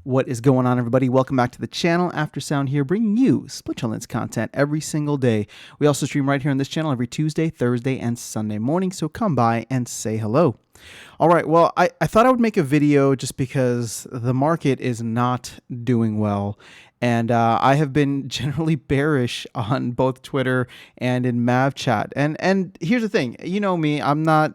What is going on, everybody? Welcome back to the channel. Aftersound here, bringing you Splinterlands content every single day. We also stream right here on this channel every Tuesday, Thursday, and Sunday morning, so come by and say hello. All right, well, I thought I would make a video just because the market is not doing well. And I have been generally bearish on both Twitter and in Mav chat. And here's the thing, you know me,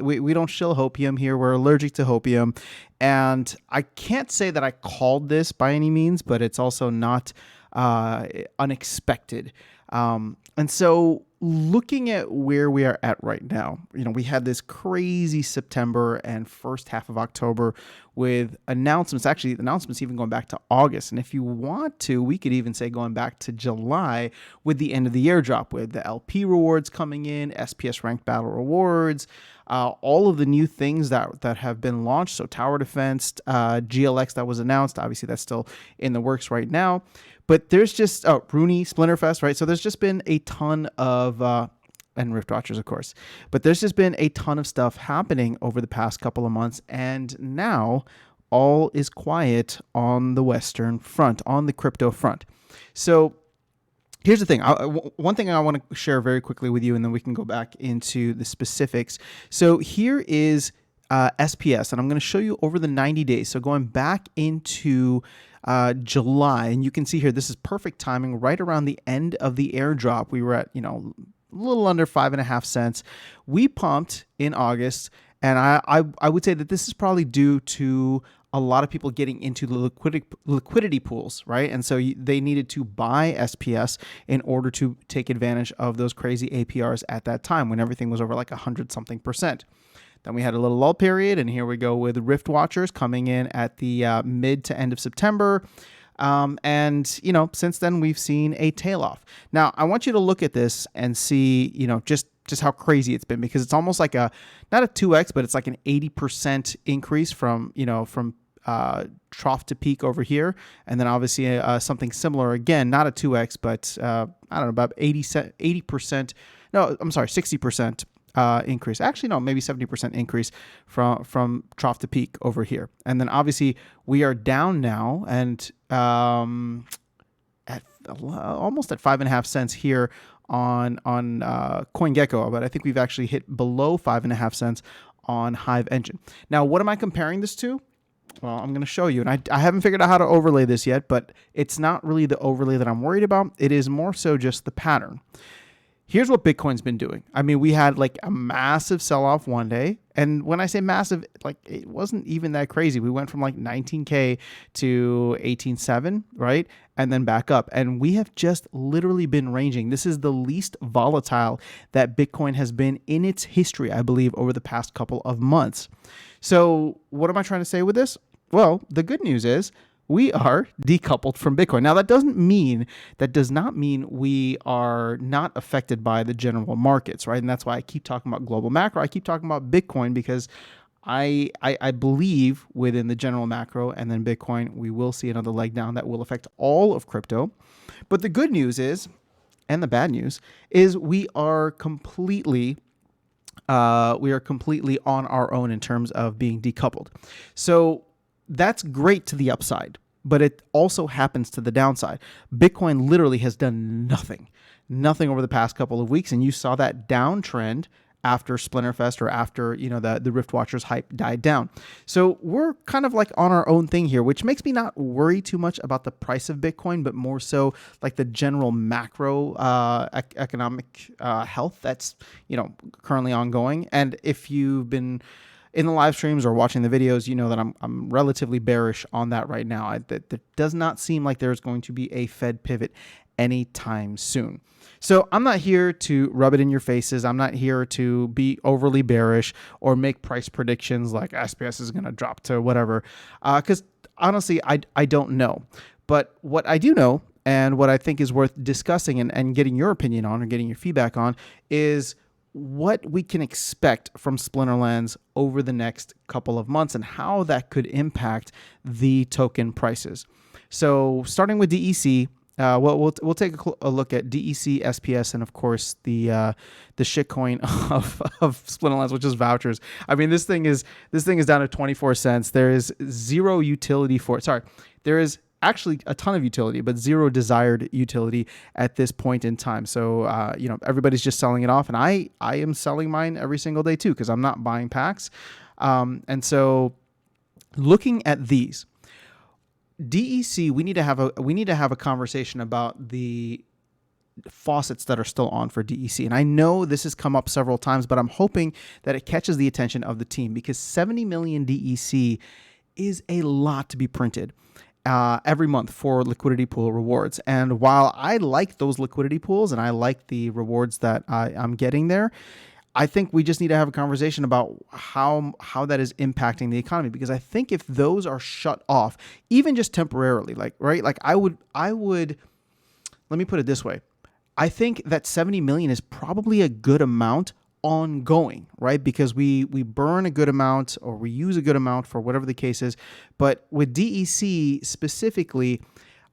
we don't shill hopium here. We're allergic to hopium. And I can't say that I called this by any means, but it's also not unexpected. And so looking at where we are at right now, we had this crazy September and first half of October with announcements, actually announcements even going back to August. And if you want to, we could even say going back to July with the end of the airdrop, with the LP rewards coming in, SPS ranked battle rewards, all of the new things that have been launched. So tower defense, GLX that was announced, obviously that's still in the works right now. But there's just, Rooney, Splinterfest, right? So there's just been a ton of, and Rift Watchers, of course. But there's just been a ton of stuff happening over the past couple of months. And now all is quiet on the Western front, on the crypto front. So here's the thing. One thing I want to share very quickly with you, and then we can go back into the specifics. So here is SPS, and I'm going to show you over the 90 days. So going back into July, and you can see here, this is perfect timing. Right around the end of the airdrop, we were at, a little under 5.5 cents. We pumped in August, and I would say that this is probably due to a lot of people getting into the liquidity pools, right? And so they needed to buy SPS in order to take advantage of those crazy APRs at that time when everything was over like 100-something%. Then we had a little lull period, and here we go with Rift Watchers coming in at the mid to end of September. And since then we've seen a tail off. Now I want you to look at this and see, just how crazy it's been, because it's almost like not a 2x, but it's like an 80% increase from trough to peak over here. And then obviously something similar again, not a 2x, but I don't know, about 80%. No, I'm sorry, 60%. Increase. Actually, no, maybe 70% increase from trough to peak over here. And then obviously we are down now and at almost at 5.5 cents here on CoinGecko, but I think we've actually hit below 5.5 cents on Hive Engine. Now, what am I comparing this to? Well, I'm going to show you, and I haven't figured out how to overlay this yet, but it's not really the overlay that I'm worried about. It is more so just the pattern. Here's what Bitcoin's been doing. I mean, we had like a massive sell-off one day. And when I say massive, like it wasn't even that crazy. We went from like 19K to 18.7, right? And then back up. And we have just literally been ranging. This is the least volatile that Bitcoin has been in its history, I believe, over the past couple of months. So what am I trying to say with this? Well, the good news is we are decoupled from Bitcoin. Now, that does not mean we are not affected by the general markets, right? And that's why I keep talking about global macro. I keep talking about Bitcoin because I believe within the general macro and then Bitcoin, we will see another leg down that will affect all of crypto. But the good news is, and the bad news is, we are completely on our own in terms of being decoupled. So that's great to the upside, but it also happens to the downside. Bitcoin literally has done nothing over the past couple of weeks. And you saw that downtrend after Splinterfest or after, the Rift Watchers hype died down. So we're kind of like on our own thing here, which makes me not worry too much about the price of Bitcoin, but more so like the general macro economic health that's, currently ongoing. And if you've been in the live streams or watching the videos, you know that I'm relatively bearish on that right now. That does not seem like there's going to be a Fed pivot anytime soon. So I'm not here to rub it in your faces. I'm not here to be overly bearish or make price predictions like SPS is going to drop to whatever, because honestly, I don't know. But what I do know, and what I think is worth discussing and getting your opinion on or getting your feedback on, is what we can expect from Splinterlands over the next couple of months and how that could impact the token prices. So starting with DEC, We'll take a look at DEC, SPS, and of course the shitcoin of Splinterlands, which is vouchers. I mean, this thing is down to 24 cents. There is zero utility for it. Sorry, there is actually a ton of utility, but zero desired utility at this point in time. So everybody's just selling it off, and I am selling mine every single day too because I'm not buying packs. And so looking at these. DEC, we need to have a conversation about the faucets that are still on for DEC. And I know this has come up several times, but I'm hoping that it catches the attention of the team because 70 million DEC is a lot to be printed every month for liquidity pool rewards. And while I like those liquidity pools and I like the rewards that I'm getting there, I think we just need to have a conversation about how that is impacting the economy, because I think if those are shut off, even just temporarily, like I would let me put it this way. I think that 70 million is probably a good amount ongoing, right? Because we burn a good amount or we use a good amount for whatever the case is. But with DEC specifically,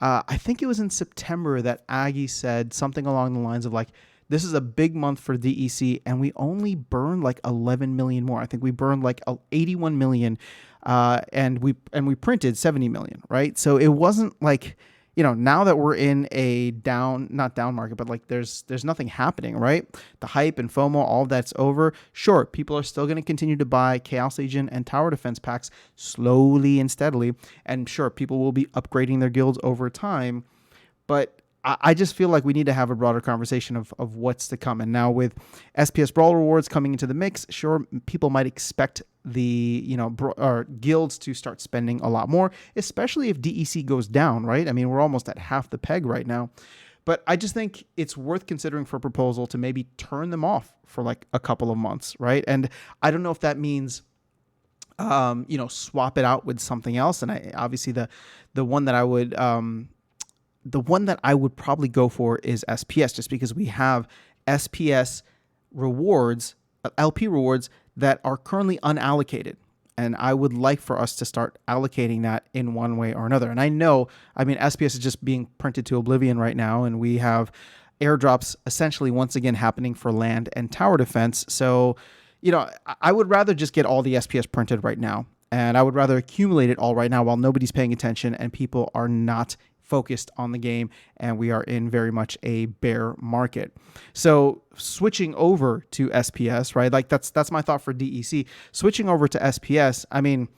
I think it was in September that Aggie said something along the lines of like, this is a big month for DEC, and we only burned like 11 million more. I think we burned like 81 million, and we printed 70 million, right? So it wasn't like, now that we're in a not down market, but like there's nothing happening, right? The hype and FOMO, all that's over. Sure, people are still going to continue to buy Chaos Agent and Tower Defense packs slowly and steadily, and sure, people will be upgrading their guilds over time, but I just feel like we need to have a broader conversation of what's to come. And now with SPS Brawl rewards coming into the mix, sure, people might expect the guilds to start spending a lot more, especially if DEC goes down, right? I mean, we're almost at half the peg right now. But I just think it's worth considering for a proposal to maybe turn them off for like a couple of months, right? And I don't know if that means swap it out with something else. And I obviously the one that I would probably go for is SPS, just because we have SPS rewards, LP rewards that are currently unallocated. And I would like for us to start allocating that in one way or another. And I know, SPS is just being printed to oblivion right now. And we have airdrops essentially once again happening for land and tower defense. So, I would rather just get all the SPS printed right now. And I would rather accumulate it all right now while nobody's paying attention and people are not focused on the game, and we are in very much a bear market. So switching over to SPS, right? Like that's my thought for DEC. Switching over to SPS, I'm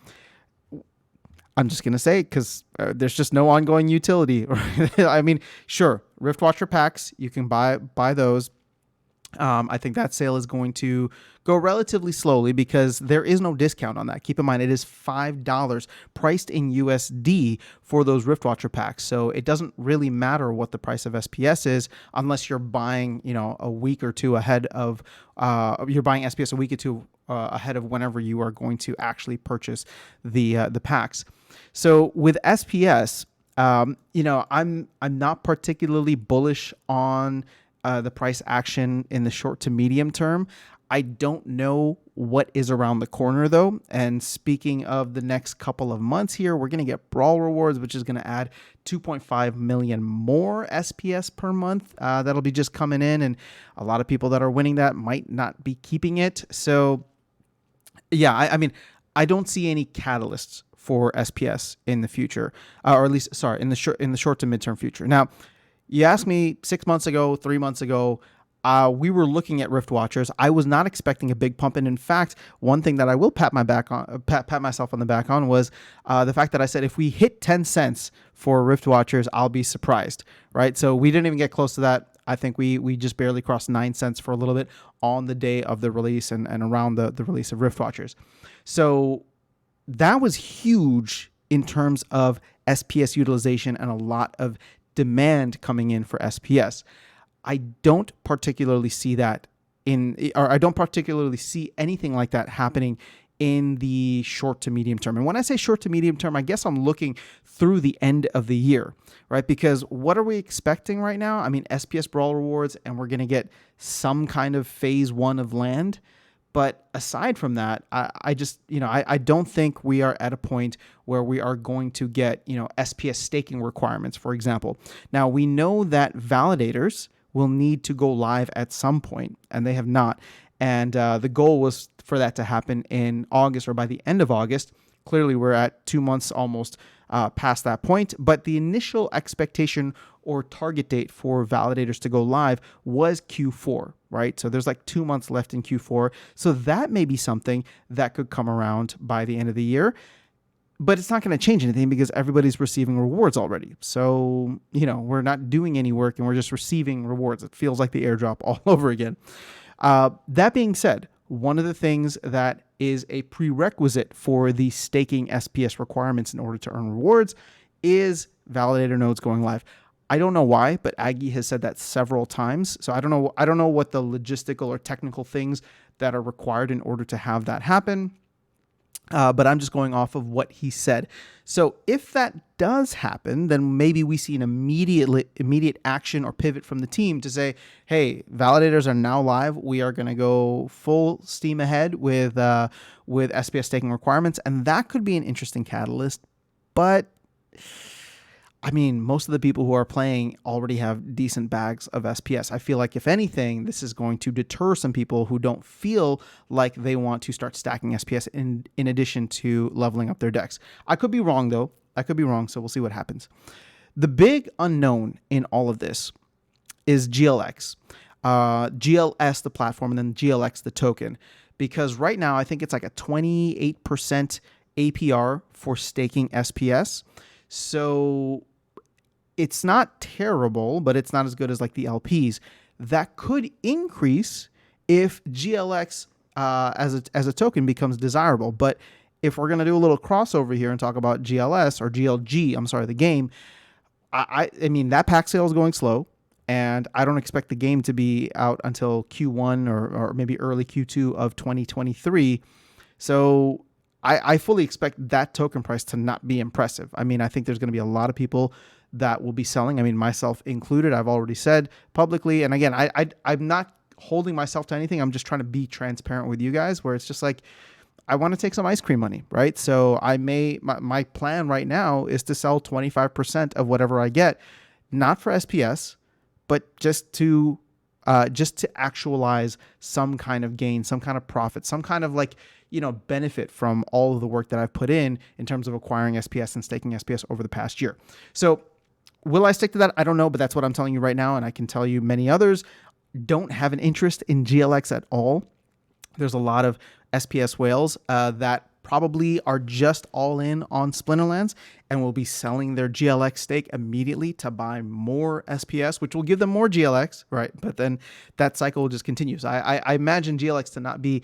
just going to say, because there's just no ongoing utility. Sure, Riftwatcher packs, you can buy those. I think that sale is going to go relatively slowly because there is no discount on that. Keep in mind, it is $5 priced in USD for those Riftwatcher packs. So it doesn't really matter what the price of SPS is unless you're buying, a week or two ahead of, you're buying SPS a week or two ahead of whenever you are going to actually purchase the packs. So with SPS, I'm not particularly bullish on the price action in the short to medium term. I don't know what is around the corner though. And speaking of the next couple of months here, we're going to get Brawl rewards, which is going to add 2.5 million more SPS per month. That'll be just coming in, and a lot of people that are winning that might not be keeping it. So yeah, I don't see any catalysts for SPS in the future, or at least, sorry, in the short to midterm future. Now, you asked me 6 months ago, 3 months ago, we were looking at Rift Watchers. I was not expecting a big pump. And in fact, one thing that I will pat myself on the back on was the fact that I said, if we hit 10 cents for Rift Watchers, I'll be surprised, right? So we didn't even get close to that. I think we just barely crossed 9 cents for a little bit on the day of the release and around the release of Rift Watchers. So that was huge in terms of SPS utilization and a lot of demand coming in for SPS. I don't particularly see that I don't particularly see anything like that happening in the short to medium term. And when I say short to medium term, I guess I'm looking through the end of the year, right? Because what are we expecting right now? SPS Brawl rewards, and we're going to get some kind of phase 1 of land. But aside from that, I just, I don't think we are at a point where we are going to get, SPS staking requirements, for example. Now, we know that validators will need to go live at some point, and they have not. And the goal was for that to happen in August or by the end of August. Clearly, we're at 2 months almost past that point. But the initial expectation or target date for validators to go live was Q4, right? So there's like 2 months left in Q4. So that may be something that could come around by the end of the year. But it's not going to change anything because everybody's receiving rewards already. So, we're not doing any work and we're just receiving rewards. It feels like the airdrop all over again. That being said, one of the things that is a prerequisite for the staking SPS requirements in order to earn rewards is validator nodes going live. I don't know why, but Aggie has said that several times. So I don't know what the logistical or technical things that are required in order to have that happen. But I'm just going off of what he said. So if that does happen, then maybe we see an immediate action or pivot from the team to say, hey, validators are now live. We are going to go full steam ahead with SPS staking requirements. And that could be an interesting catalyst. But I mean, most of the people who are playing already have decent bags of SPS. I feel like, if anything, this is going to deter some people who don't feel like they want to start stacking SPS in addition to leveling up their decks. I could be wrong, though. So we'll see what happens. The big unknown in all of this is GLX. GLS, the platform, and then GLX, the token. Because right now, I think it's like a 28% APR for staking SPS. So it's not terrible, but it's not as good as like the LPs. That could increase if GLX as a token becomes desirable. But if we're going to do a little crossover here and talk about GLS or GLG, the game, I mean, that pack sale is going slow, and I don't expect the game to be out until Q1 or maybe early Q2 of 2023. So I fully expect that token price to not be impressive. I mean, I think there's going to be a lot of people that will be selling. I mean, myself included. I've already said publicly. And again, I'm not holding myself to anything. I'm just trying to be transparent with you guys, where it's just like, I want to take some ice cream money, right? So my plan right now is to sell 25% of whatever I get, not for SPS, but just to actualize some kind of gain, some kind of profit, some kind of benefit from all of the work that I've put in terms of acquiring SPS and staking SPS over the past year. So will I stick to that? I don't know, but that's what I'm telling you right now. And I can tell you many others don't have an interest in GLX at all. There's a lot of SPS whales that probably are just all in on Splinterlands and will be selling their GLX stake immediately to buy more SPS, which will give them more GLX, right? But then that cycle just continues. I imagine GLX to not be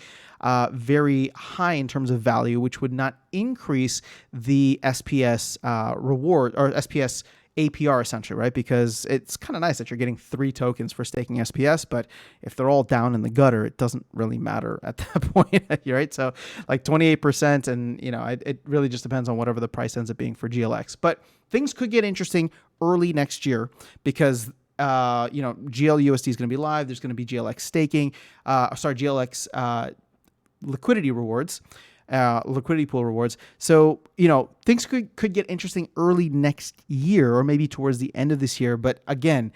very high in terms of value, which would not increase the SPS reward or SPS APR essentially, right? Because it's kind of nice that you're getting 3 tokens for staking SPS, but if they're all down in the gutter, it doesn't really matter at that point, right? So like 28%, and it really just depends on whatever the price ends up being for GLX. But things could get interesting early next year because GLUSD is going to be live. There's going to be GLX staking, GLX liquidity rewards. Liquidity pool rewards. So, things could get interesting early next year or maybe towards the end of this year. But again,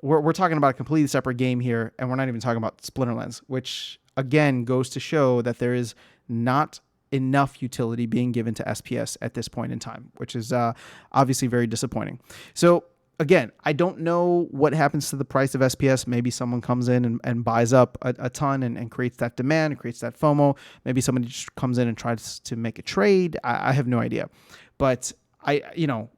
we're talking about a completely separate game here, and we're not even talking about Splinterlands, which again goes to show that there is not enough utility being given to SPS at this point in time, which is obviously very disappointing. So again, I don't know what happens to the price of SPS. Maybe someone comes in and buys up a ton and creates that demand and creates that FOMO. Maybe somebody just comes in and tries to make a trade. I have no idea. But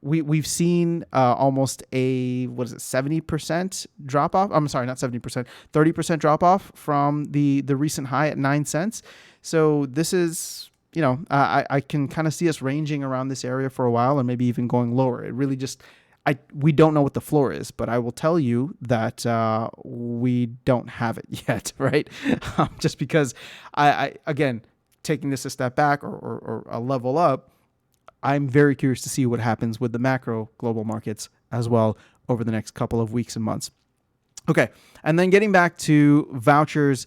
we've seen almost a 70% drop off. I'm sorry, not 70%, 30% drop off from the recent high at 9 cents. So this is, I can kind of see us ranging around this area for a while and maybe even going lower. It really just, we don't know what the floor is, but I will tell you that we don't have it yet, right? Just because I again, taking this a step back or a level up, I'm very curious to see what happens with the macro global markets as well over the next couple of weeks and months. Okay, and then getting back to vouchers,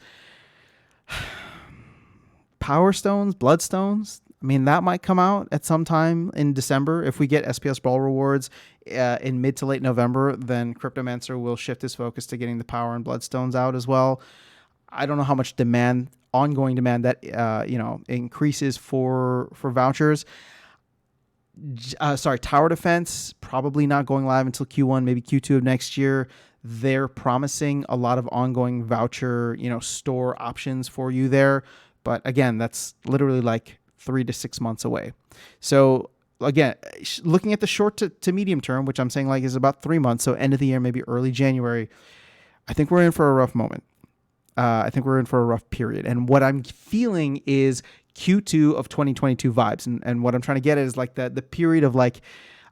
Power Stones, Bloodstones. I mean, that might come out at some time in December. If we get SPS Brawl rewards in mid to late November, then Cryptomancer will shift his focus to getting the Power and Bloodstones out as well. I don't know how much ongoing demand that increases for vouchers. Tower Defense probably not going live until Q1, maybe Q2 of next year. They're promising a lot of ongoing voucher, store options for you there. But again, that's literally like 3 to 6 months away. So again, looking at the short to medium term, which I'm saying like is about 3 months. So end of the year, maybe early January, I think we're in for a rough moment. I think we're in for a rough period. And what I'm feeling is Q2 of 2022 vibes. And what I'm trying to get at is like the period of like,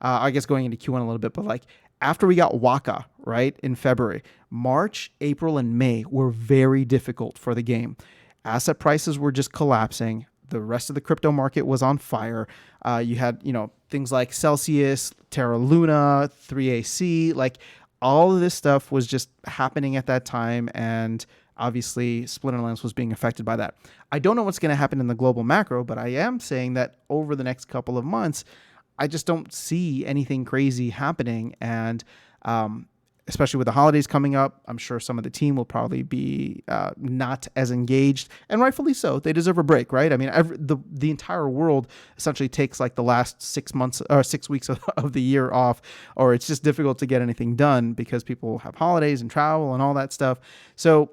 I guess going into Q1 a little bit, but like after we got Waka, right, in February, March, April, and May were very difficult for the game. Asset prices were just collapsing. The rest of the crypto market was on fire. You had, things like Celsius, Terra Luna, 3AC, like all of this stuff was just happening at that time. And obviously, Splinterlands was being affected by that. I don't know what's going to happen in the global macro, but I am saying that over the next couple of months, I just don't see anything crazy happening. And especially with the holidays coming up, I'm sure some of the team will probably be not as engaged, and rightfully so. They deserve a break, right? I mean, the entire world essentially takes like the last 6 months or 6 weeks of the year off, or it's just difficult to get anything done because people have holidays and travel and all that stuff. So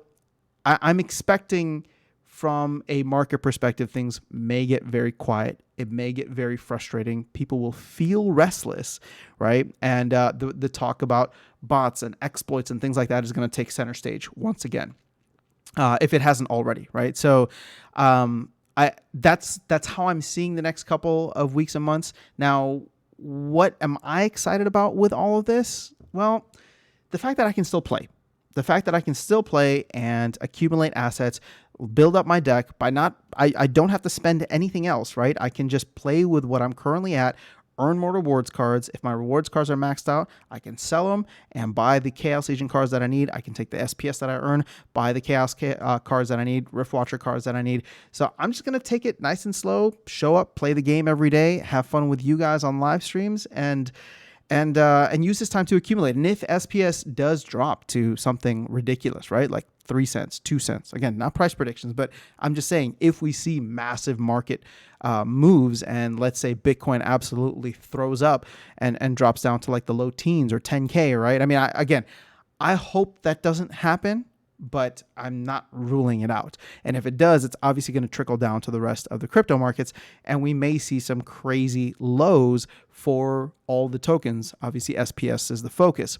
I'm expecting from a market perspective, things may get very quiet. It may get very frustrating. People will feel restless, right? And the talk about bots and exploits and things like that is going to take center stage once again, if it hasn't already, right? So that's how I'm seeing the next couple of weeks and months. Now, what am I excited about with all of this? Well, the fact that I can still play. The fact that I can still play and accumulate assets, build up my deck I don't have to spend anything else, right? I can just play with what I'm currently at, earn more rewards cards. If my rewards cards are maxed out, I can sell them and buy the Chaos Legion cards that I need. I can take the SPS that I earn, buy the Chaos cards that I need, Rift Watcher cards that I need. So I'm just going to take it nice and slow, show up, play the game every day, have fun with you guys on live streams, and use this time to accumulate. And if SPS does drop to something ridiculous, right, like 3 cents, 2 cents, again, not price predictions, but I'm just saying if we see massive market moves and let's say Bitcoin absolutely throws up and drops down to like the low teens or 10K, right? I mean, I hope that doesn't happen, but I'm not ruling it out. And if it does, it's obviously going to trickle down to the rest of the crypto markets, and we may see some crazy lows for all the tokens. Obviously, SPS is the focus.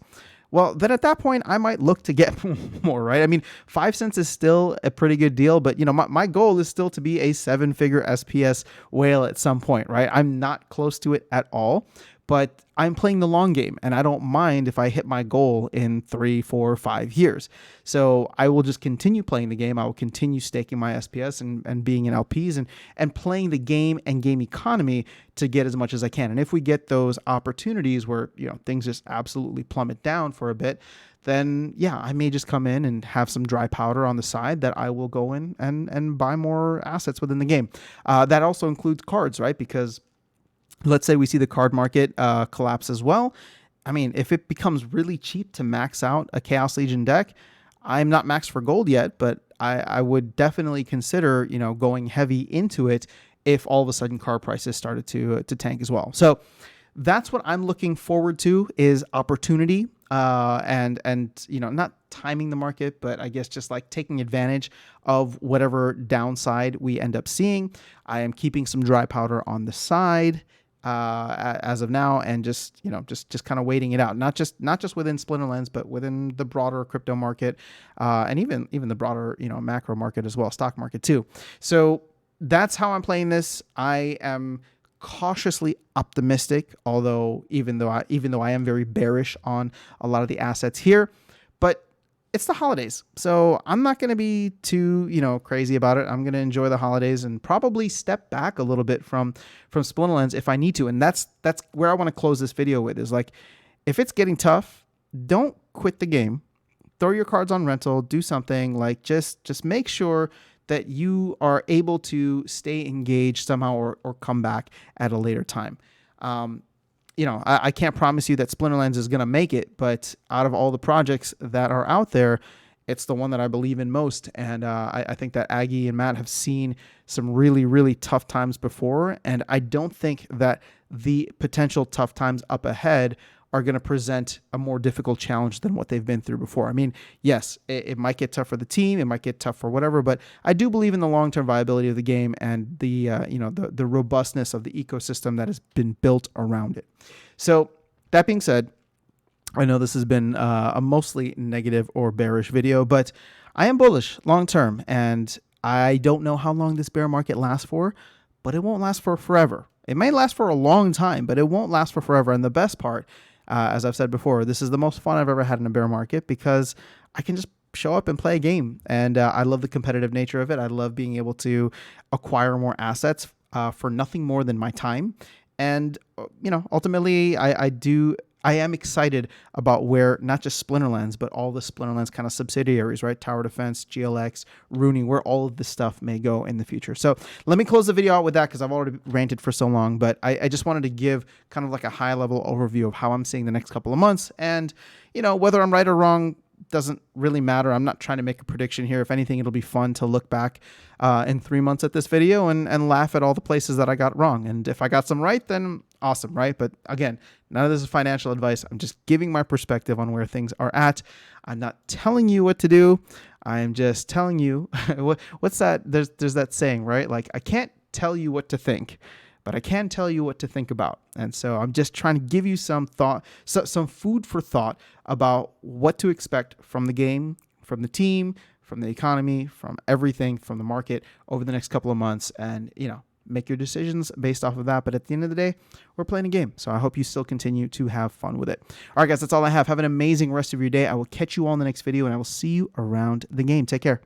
Well, then at that point, I might look to get more, right? I mean, 5 cents is still a pretty good deal, but my goal is still to be a 7-figure SPS whale at some point, right? I'm not close to it at all, but I'm playing the long game, and I don't mind if I hit my goal in 3, 4, 5 years. So I will just continue playing the game. I will continue staking my SPS and being in LPs and playing the game and game economy to get as much as I can. And if we get those opportunities where things just absolutely plummet down for a bit, then yeah, I may just come in and have some dry powder on the side that I will go in and buy more assets within the game. That also includes cards, right? Because let's say we see the card market collapse as well. I mean, if it becomes really cheap to max out a Chaos Legion deck, I'm not maxed for gold yet, but I would definitely consider, going heavy into it if all of a sudden card prices started to tank as well. So that's what I'm looking forward to, is opportunity and not timing the market, but I guess just like taking advantage of whatever downside we end up seeing. I am keeping some dry powder on the side as of now, and just kind of waiting it out, not just within Splinterlands, but within the broader crypto market, and even the broader macro market as well, stock market too. So that's how I'm playing this. I am cautiously optimistic, although even though I am very bearish on a lot of the assets here, but it's the holidays, so I'm not going to be too, crazy about it. I'm going to enjoy the holidays and probably step back a little bit from Splinterlands if I need to. And that's where I want to close this video with, is like, if it's getting tough, don't quit the game. Throw your cards on rental, do something, like just make sure that you are able to stay engaged somehow or come back at a later time. I can't promise you that Splinterlands is going to make it, but out of all the projects that are out there, it's the one that I believe in most. And I think that Aggie and Matt have seen some really, really tough times before. And I don't think that the potential tough times up ahead are going to present a more difficult challenge than what they've been through before. I mean, yes, it might get tough for the team, it might get tough for whatever, but I do believe in the long-term viability of the game and the robustness of the ecosystem that has been built around it. So that being said, I know this has been a mostly negative or bearish video, but I am bullish long-term, and I don't know how long this bear market lasts for, but it won't last for forever. It may last for a long time, but it won't last for forever. And the best part, as I've said before, this is the most fun I've ever had in a bear market because I can just show up and play a game. And I love the competitive nature of it. I love being able to acquire more assets for nothing more than my time. And, ultimately, I am excited about where not just Splinterlands, but all the Splinterlands kind of subsidiaries, right? Tower Defense, GLX, Rooney, where all of this stuff may go in the future. So let me close the video out with that because I've already ranted for so long, but I just wanted to give kind of like a high level overview of how I'm seeing the next couple of months. And, whether I'm right or wrong doesn't really matter. I'm not trying to make a prediction here. If anything, it'll be fun to look back in 3 months at this video and laugh at all the places that I got wrong. And if I got some right, then awesome, right? But again, none of this is financial advice. I'm just giving my perspective on where things are at. I'm not telling you what to do. I'm just telling you what's that? There's that saying, right? Like, I can't tell you what to think, but I can tell you what to think about. And so I'm just trying to give you some thought, some food for thought about what to expect from the game, from the team, from the economy, from everything, from the market over the next couple of months. And, make your decisions based off of that. But at the end of the day, we're playing a game. So I hope you still continue to have fun with it. All right, guys, that's all I have. Have an amazing rest of your day. I will catch you all in the next video, and I will see you around the game. Take care.